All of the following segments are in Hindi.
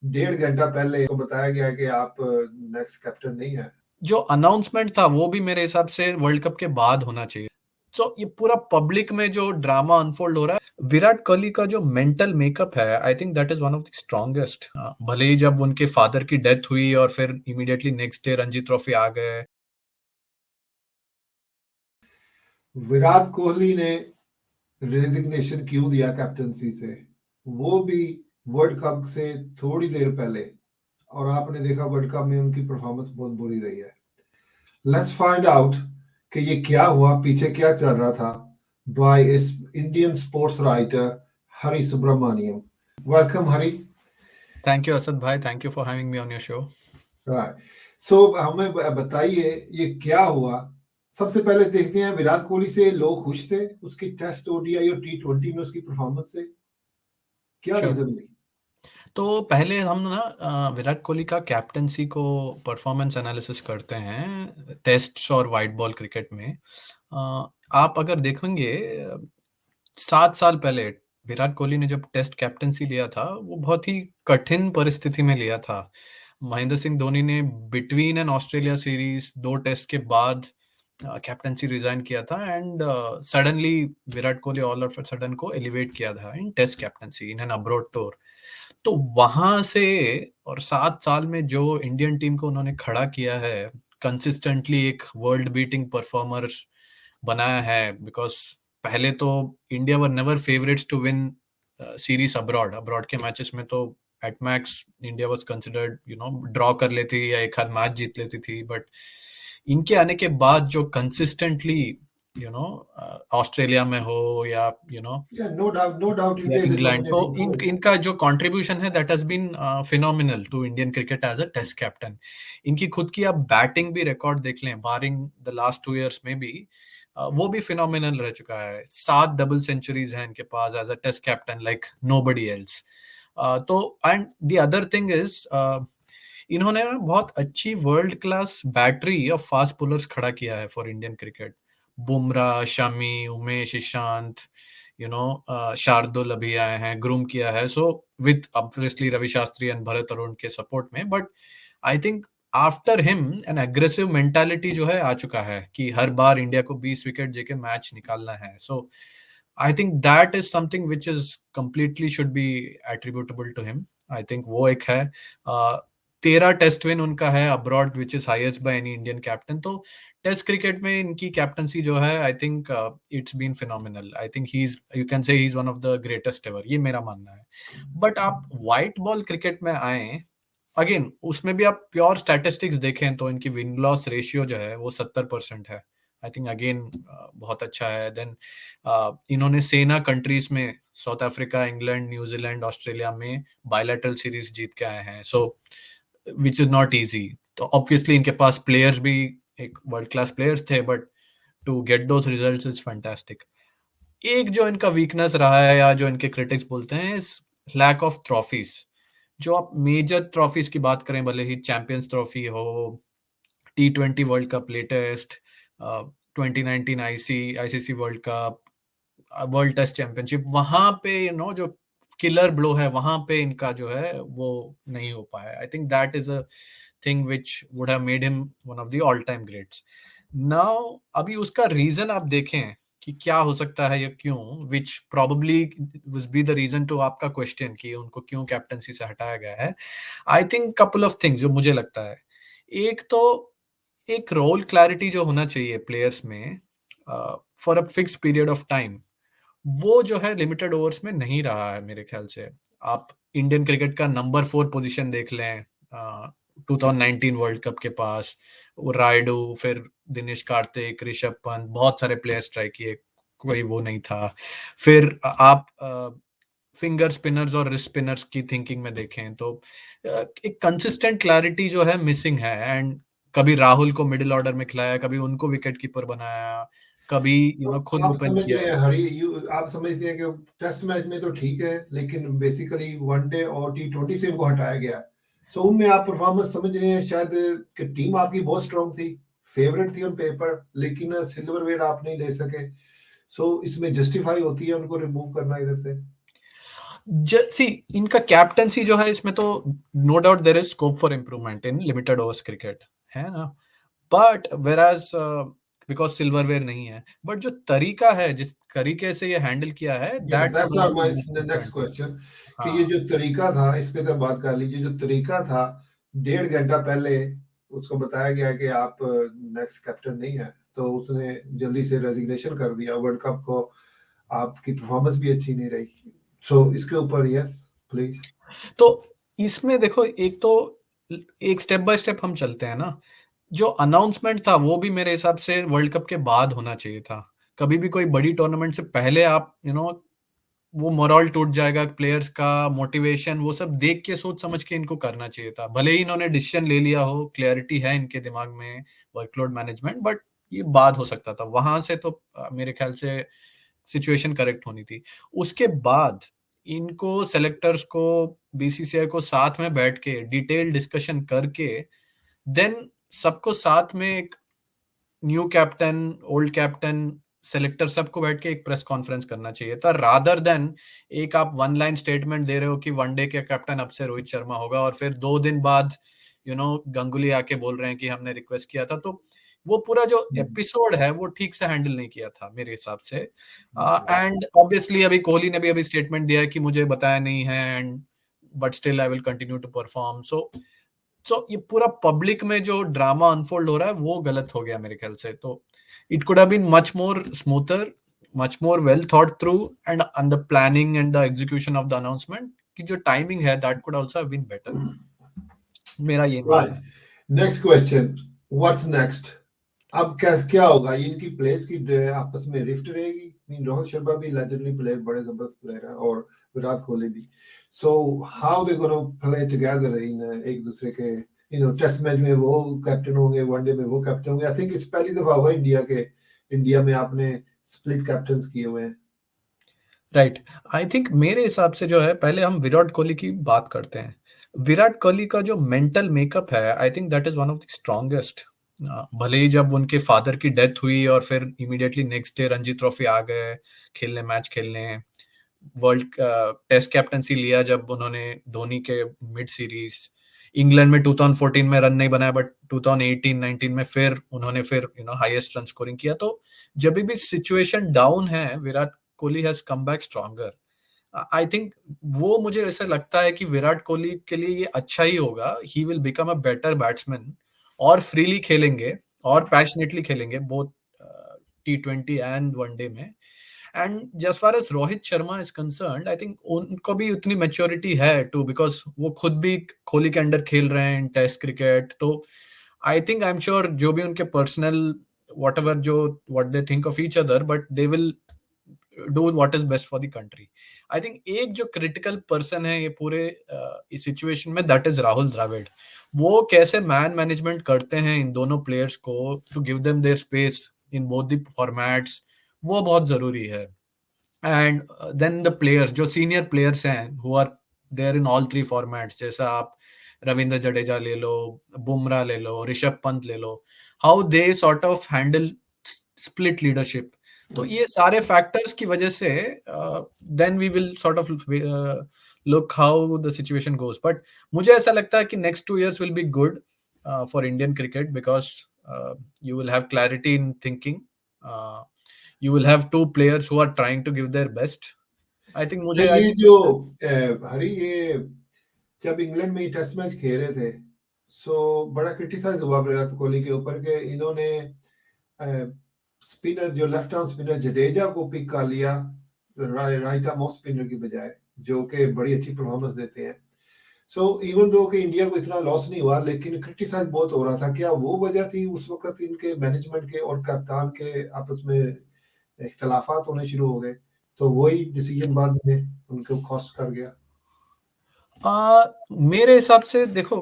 1.5 घंटा पहले को बताया गया कि आप नेक्स्ट कैप्टन नहीं है। जो अनाउंसमेंट था वो भी मेरे हिसाब से वर्ल्ड कप के बाद होना चाहिए। सो ये पूरा पब्लिक में जो ड्रामा अनफोल्ड हो रहा है, विराट कोहली का जो मेंटल मेकअप है, I think that is one of the strongest. भले ही जब उनके फादर की डेथ हुई और फिर immediately next day Ranji trophy आ गए। विराट कोहली ने रेजिग्नेशन क्यों दिया कैप्टनसी से, वो भी वर्ल्ड कप से थोड़ी देर पहले, और आपने देखा वर्ल्ड कप में उनकी परफॉर्मेंस बहुत बुरी रही है। लेट्स फाइंड आउट कि ये क्या हुआ, पीछे क्या चल रहा था, बाय इस Indian sports writer Hari Subramaniam. Welcome Hari. Thank you Asad भाई, thank you for having me on your show. Right, so हमें बताइए ये क्या हुआ। सबसे पहले देखते हैं, विराट कोहली से लोग खुश थे उसकी टेस्ट, ओडीआई और टी20 में उसकी परफॉर्मेंस से, क्या श्योर। रीजन थी? तो पहले हम ना विराट कोहली का कैप्टनसी को परफॉर्मेंस एनालिसिस करते हैं टेस्ट और वाइट बॉल क्रिकेट में। आप अगर देखेंगे 7 साल पहले विराट कोहली ने जब टेस्ट कैप्टनसी लिया था, वो बहुत ही कठिन परिस्थिति में लिया था। महेंद्र सिंह धोनी ने between an Australia series 2 test के बाद कैप्टनसी रिजाइन किया था, and suddenly Virat Kohli all of sudden को एलिवेट किया था in test captaincy in an abroad tour. तो वहां से और 7 साल में जो इंडियन टीम को उन्होंने खड़ा किया है, कंसिस्टेंटली एक वर्ल्ड बीटिंग परफॉर्मर बनाया है। बिकॉज पहले तो India were never favourites to win series abroad. Abroad के मैचेस में तो at max India was considered draw कर लेती या एक आध मैच जीत लेती थी। बट इनके आने के बाद जो कंसिस्टेंटली ऑस्ट्रेलिया में हो या नो डाउट, नो डाउट, या इंडिया इज इंग्लैंड, तो डोमिनेटिंग फोर्स। इनका जो कंट्रीब्यूशन है that has been phenomenal to Indian cricket as a test captain. इनकी खुद की आप बैटिंग भी रिकॉर्ड देख लें, बारिंग द लास्ट 2 इयर्स में भी वो भी फिनोमिनल रह चुका है। 7 डबल सेंचुरीज हैं इनके पास as a test captain, like nobody else. तो and the other thing is इन्होंने ना बहुत अच्छी world class battery of fast bowlers खड़ा किया है for Indian cricket. Bumrah, Shami, Umesh, Ishant, Shardul अभी आए हैं, ग्रूम किया है। So with obviously Ravi Shastri and Bharat Arun के सपोर्ट में, but I think after him an aggressive mentality जो है आ चुका है कि हर बार इंडिया को 20 विकेट जेके मैच निकालना है। So I think that is something which is completely should be attributable to him. I think वो एक है। 13 टेस्ट विन उनका है abroad, which is highest by any Indian captain. तो टेस्ट क्रिकेट में इनकी कैप्टनसी जो है, I think it's been phenomenal. I think he is, you can say he is one of the greatest ever, ये मेरा मानना है। बट आप व्हाइट बॉल क्रिकेट में आए, अगेन उसमें भी आप प्योर स्टैटिस्टिक्स देखें तो इनकी विन लॉस रेशियो जो है वो 70% है। आई थिंक अगेन बहुत अच्छा है। देन इन्होंने सेना कंट्रीज में South Africa, England, New Zealand, Australia में बायलैटरल सीरीज जीत के आए हैं। So which is not easy. तो ऑब्वियसली इनके पास प्लेयर्स भी एक वर्ल्ड क्लास प्लेयर्स थे, but to get those results is fantastic. एक जो इनका वीकनेस रहा है या जो इनके क्रिटिक्स बोलते हैं, इज लैक ऑफ ट्रॉफीज। जो आप मेजर ट्रॉफीज की बात करें, भले ही चैंपियंस ट्रॉफी हो, T20 world cup latest, 2019 ICC world cup, world test championship, वहां पे जो किलर ब्लो है वहां पे इनका जो है वो नहीं हो पाया। आई think that is a thing which would have made him one of the all time greats. Now अभी उसका रीजन आप देखें कि क्या हो सकता है या क्यों, which probably will be the reason to आपका क्वेश्चन कि उनको क्यों कैप्टनसी से हटाया गया है। I think couple of things जो मुझे लगता है। एक तो एक रोल क्लैरिटी जो होना चाहिए प्लेयर्स में for a fix period of time, वो जो है लिमिटेड ओवर्स में नहीं रहा है मेरे ख्याल से। आप इंडियन क्रिकेट का नंबर 4 पोजीशन देख लें 2019 वर्ल्ड कप के पास, वो रायडू, फिर दिनेश कार्तिक, ऋषभ पंत, बहुत सारे प्लेयर्स ट्राई किए, कोई वो नहीं था। फिर आप फिंगर स्पिनर्स और रिस्ट स्पिनर्स की थिंकिंग में देखें तो एक कंसिस्टेंट क्लैरिटी जो है मिसिंग है। एंड कभी राहुल को मिडिल ऑर्डर में खिलाया, कभी उनको विकेट कीपर बनाया, कभी तो खुद आप ओपन समझ किया। रहे हैं हरी, आप समझते हैं कि टेस्ट मैच में तो ठीक है, लेकिन बेसिकली वनडे और टी20 से इनको हटाया गया। सो उनमें आप परफॉर्मेंस समझ रहे हैं शायद कि टीम आपकी बहुत स्ट्रांग थी, फेवरेट थी ऑन पेपर, लेकिन सिल्वरवेयर आप नहीं ले सके। सो इसमें जस्टिफाई होती है उनको रिमूव करना इधर से? सी इनका कैप्टनसी जो है इसमें तो no doubt there is scope for improvement in limited overs cricket, है ना? बट वेराज बिकॉज सिल्वरवेयर नहीं है, बट जो तरीका है जिस तरीके से ये हैंडल किया है Yeah, that that's could not also my been a next statement. question कि ये हाँ। जो तरीका था इस पे तो बात कर लीजिए। जो तरीका था 1.5 घंटा पहले उसको बताया गया कि आप नेक्स्ट कैप्टन नहीं है, तो उसने जल्दी से रेजिग्नेशन कर दिया वर्ल्ड कप को। आपकी परफॉर्मेंस भी अच्छी नहीं रही। सो इसके ऊपर यस प्लीज। तो इसमें देखो, एक तो एक स्टेप बाय स्टेप हम चलते हैं ना। जो अनाउंसमेंट था वो भी मेरे हिसाब से वर्ल्ड कप के बाद होना चाहिए था। कभी भी कोई बड़ी टूर्नामेंट से पहले आप वो मोरल टूट जाएगा प्लेयर्स का, मोटिवेशन, वो सब देख के सोच समझ के इनको करना चाहिए था। भले ही इन्होंने डिसीजन ले लिया हो, क्लैरिटी है इनके दिमाग में, वर्कलोड मैनेजमेंट, बट ये बाद हो सकता था वहां से तो मेरे ख्याल से सिचुएशन करेक्ट होनी थी। उसके बाद इनको सेलेक्टर्स को, बीसीसीआई को साथ में बैठ के डिटेल डिस्कशन करके देन सबको साथ में एक new captain, old captain, selector सबको बैठ के एक प्रेस कॉन्फ्रेंस करना चाहिए था, रादर देन एक आप वन लाइन स्टेटमेंट दे रहे हो कि वनडे के कैप्टन अब से रोहित शर्मा होगा, और फिर 2 दिन बाद गंगुली आके बोल रहे हैं कि हमने रिक्वेस्ट किया था। तो वो पूरा जो एपिसोड है वो ठीक से हैंडल नहीं किया था मेरे हिसाब से। एंड ऑब्वियसली अभी कोहली ने भी अभी स्टेटमेंट दिया है कि मुझे बताया नहीं है, and but still I will continue to perform. So ये पूरा पब्लिक में जो ड्रामा अनफोल्ड हो रहा है वो गलत हो गया मेरे ख्याल से। तो it could have been much more smoother, much more well thought through, and on the planning and the execution of the announcement की जो टाइमिंग है that could also have been better. मेरा ये मानना राइट। है। Next question, what's next? अब क्या होगा? इनकी प्लेयर्स की आपस में रिफ्ट रहेगी। रोहित शर्मा भी लेजेंडरी प्लेयर, बड़े जबरदस्त प्लेयर है, और विराट कोहली भी। So how they gonna play together in एक दूसरे के टेस्ट मैच में वो कैप्टन होंगे, वनडे में वो कैप्टन होंगे। आई थिंक इस पहली दफा हुआ इंडिया में आपने स्प्लिट कैप्टन किए हुए हैं। राइट। आई थिंक मेरे हिसाब से जो है, पहले हम विराट कोहली की बात करते हैं। विराट कोहली का जो मेंटल मेकअप है, I think that is one of the strongest. भले ही जब उनके फादर की डेथ हुई और फिर immediately next day Ranji trophy आ गए खेलने, मैच खेलने, वर्ल्ड टेस्ट कैप्टनसी लिया जब उन्होंने धोनी के मिड सीरीज, इंग्लैंड में 2014 में रन नहीं बनाया, बट 2018-19 में फिर उन्होंने फिर हाईएस्ट रन स्कोरिंग किया। तो जब भी सिचुएशन डाउन है, Virat Kohli has come back stronger. I think वो, मुझे ऐसा लगता है कि विराट कोहली के लिए ये अच्छा ही होगा। He will become a better batsman, और फ्रीली खेलेंगे और पैशनेटली खेलेंगे बोथ T20 एंड वनडे में। And just far as Rohit Sharma is concerned, I think उनको भी उतनी मेच्योरिटी है टू, बिकॉज वो खुद भी कोहली के अंडर खेल रहे हैं टेस्ट क्रिकेट। तो I think, I am sure जो भी उनके पर्सनल वॉट एवर, जो what they think of each other, but they will do what is best for the country. I think एक जो क्रिटिकल पर्सन है ये पूरे इस सिचुएशन में, दैट इज राहुल द्रविड़। वो कैसे मैन मैनेजमेंट करते हैं इन दोनों प्लेयर्स को, to give them their space in both the formats, वो बहुत जरूरी है। एंड देन द प्लेयर्स, जो सीनियर प्लेयर्स हैं who are there in all 3 formats, जैसा आप रविंद्र जडेजा ले लो, बुमराह ले लो, ऋषभ पंत ले लो, how they sort of handle split leadership. तो ये सारे फैक्टर्स की वजह से then we will sort of look how the situation goes. But मुझे ऐसा लगता है कि next 2 years will be good for Indian cricket, because you will have clarity in thinking. You will have two players who are trying to give their best. I think तो मुझे, आई ये थिंक, जो हरी, ये जब इंग्लैंड में टेस्ट मैच खेल रहे थे, सो बड़ा क्रिटिसाइज हुआ विराट कोहली के ऊपर कि इन्होंने स्पिनर, जो लेफ्ट आर्म स्पिनर जडेजा को पिक कर लिया राइट आर्म ऑफ स्पिनर की बजाय, जो कि बड़ी अच्छी परफॉर्मेंस देते हैं। सो इवन दो कि इंडिया को इतना लॉस नहीं हुआ, लेकिन क्रिटिसाइज बहुत हो रहा था। क्या वो वजह थी उस वक्त इनके मैनेजमेंट के और कप्तान के आपस में इख्तलाफात होने शुरू हो गए, तो वही डिसीजन बाद में उनको कॉस्ट कर गया? मेरे हिसाब से देखो,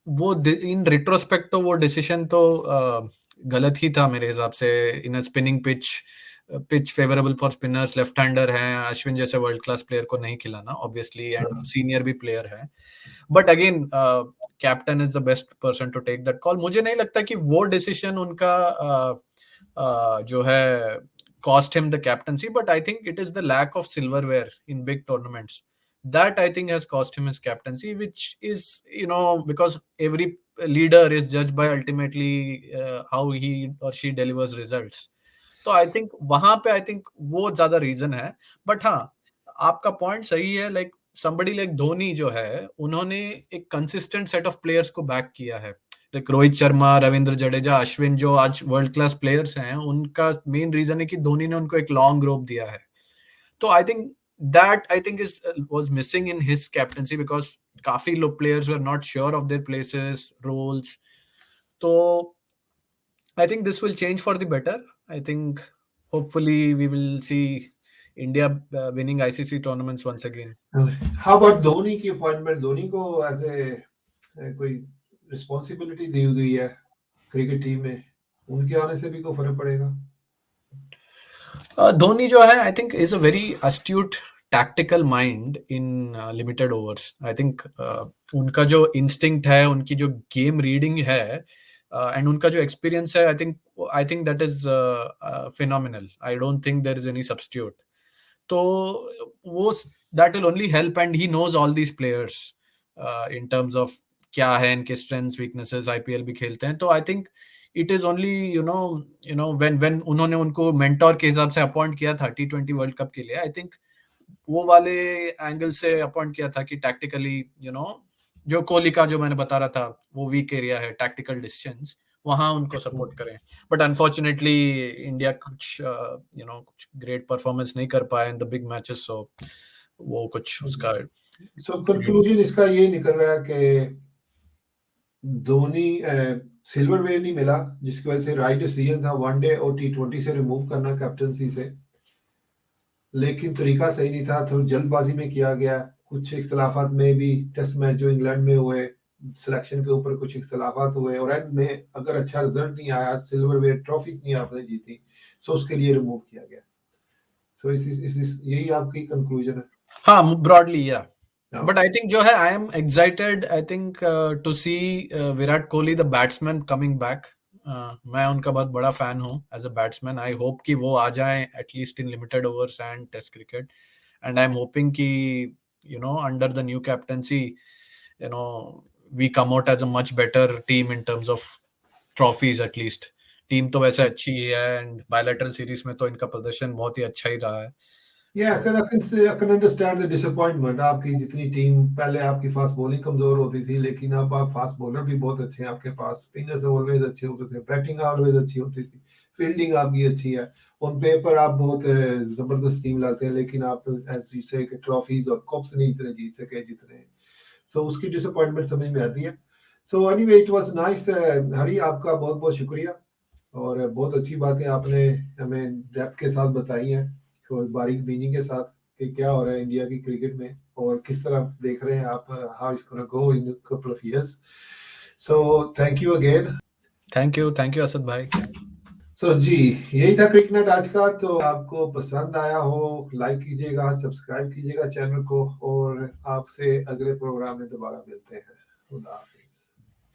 वो इन रिट्रोस्पेक्ट तो वो डिसीजन तो गलत ही था मेरे हिसाब से। In a spinning pitch, pitch favourable for spinners, left hander हैं, अश्विन जैसे वर्ल्ड क्लास प्लेयर को नहीं खिलाना ऑब्वियसली, एंड सीनियर भी प्लेयर है। But again, captain is the best person to take that call. मुझे नहीं लगता कि वो डिसीजन उनका जो है cost him the captaincy, but I think it is the lack of silverware in big tournaments. that I think has cost him his captaincy, which is, because every leader is judged by ultimately how he or she delivers results. तो आई थिंक वहां पे आई थिंक वो ज्यादा रीजन है. बट हाँ, आपका पॉइंट सही है. लाइक somebody like धोनी जो है, उन्होंने एक कंसिस्टेंट सेट ऑफ प्लेयर्स को बैक किया है. लाइक रोहित शर्मा, रविंद्र जडेजा, अश्विन, जो आज वर्ल्ड क्लास प्लेयर्स हैं, उनका मेन रीजन है कि धोनी ने उनको एक लॉन्ग रोप दिया है. तो I think that I think is was missing in his captaincy, because काफी लोग players were not sure of their places, roles. So I think this will change for the better. I think hopefully we will see India winning ICC tournaments once again. How about Dhoni की अपॉइंटमेंट? धोनी को ऐसे कोई रिस्पॉन्सिबिलिटी दी गई है क्रिकेट टीम में, उनके आने से भी कोई फर्क पड़ेगा? धोनी जो है, I think is a very astute tactical mind in limited overs. I think उनका जो इंस्टिंक्ट है, उनकी जो गेम रीडिंग है, एंड उनका जो एक्सपीरियंस है, I think that is phenomenal. I don't think there is any substitute. तो वो that will only help, and he knows all these players in terms of क्या है इनके स्ट्रेंथ्स, वीकनेसेस. आईपीएल भी खेलते हैं, तो आई think it is only when उन्होंने उनको मेंटोर के हिसाब से अपॉइंट किया था T20 वर्ल्ड कप के लिए. आई थिंक वो वाले एंगल से अपॉइंट किया था कि टैक्टिकली, जो कोहली का जो मैंने बता रहा था, वो वीक एरिया है, टैक्टिकल डिसीजंस, वहां उनको सपोर्ट करें. बट अनफॉर्चुनेटली इंडिया कुछ ग्रेट परफॉर्मेंस नहीं कर पाया इन द बिग मैचेस. सो वो कुछ उसका कंक्लूजन इसका ये निकल रहा है कि धोनी सिल्वरवेयर नहीं मिला, जिसकी वजह से राइट डिसीजन था वनडे और T20 से रिमूव करना कैप्टनसी से, लेकिन तरीका सही नहीं था, थोड़ी जल्दबाजी में किया गया. कुछ इख्तलाफात में भी टेस्ट मैच जो इंग्लैंड में हुए, सिलेक्शन के ऊपर कुछ इख्तलाफात हुए, और एंड में अगर अच्छा रिजल्ट नहीं आया, सिल्वरवेयर ट्रॉफीज नहीं आपने जीती, सो उसके लिए रिमूव किया गया. सो यही आपकी कंक्लूजन है? हाँ, ब्रॉडली या. बट आई थिंक जो है, I am excited, I think to see Virat Kohli the batsman coming back. मैं उनका बहुत बड़ा फैन हूँ as a batsman. I hope कि वो आ जाएं at least in limited overs and test cricket. And I am hoping कि under the new captaincy we come out as a much better team in terms of trophies. At least team तो वैसे अच्छी ही है, एंड बायलैटरल सीरीज में तो इनका प्रदर्शन बहुत ही अच्छा ही रहा है. Yeah, I can understand the disappointment. आपकी जितनी टीम पहले, आपकी फास्ट बॉलिंग कमजोर होती थी, लेकिन अब आप फास्ट बॉलर भी बहुत अच्छे हैं आपके पास, स्पिनर्स ऑलवेज अच्छे होते थे, बैटिंग ऑलवेज अच्छी होती थी, फील्डिंग आपकी अच्छी है. ऑन पेपर आप बहुत जबरदस्त टीम लाते हैं, लेकिन आप एज यू से ट्रॉफीज और कप्स नहीं इतने जीत सके जितने. सो उसकी डिसअपॉइंटमेंट समझ में आती है. So anyway, it was nice. Hari, आपका बहुत बहुत शुक्रिया, और बहुत अच्छी बातें आपने हमें डेप्थ के साथ बताई हैं, बारीक बीनी के साथ, कि क्या हो रहा है इंडिया की क्रिकेट में और किस तरह देख रहे हैं आप, how it's gonna go in couple of years. So thank you again. Thank you Asad भाई. सो जी, यही था क्रिकनेट आज का. तो आपको पसंद आया हो, लाइक कीजिएगा, सब्सक्राइब कीजिएगा चैनल को, और आपसे अगले प्रोग्राम में दोबारा मिलते हैं. खुदा हाफिज़.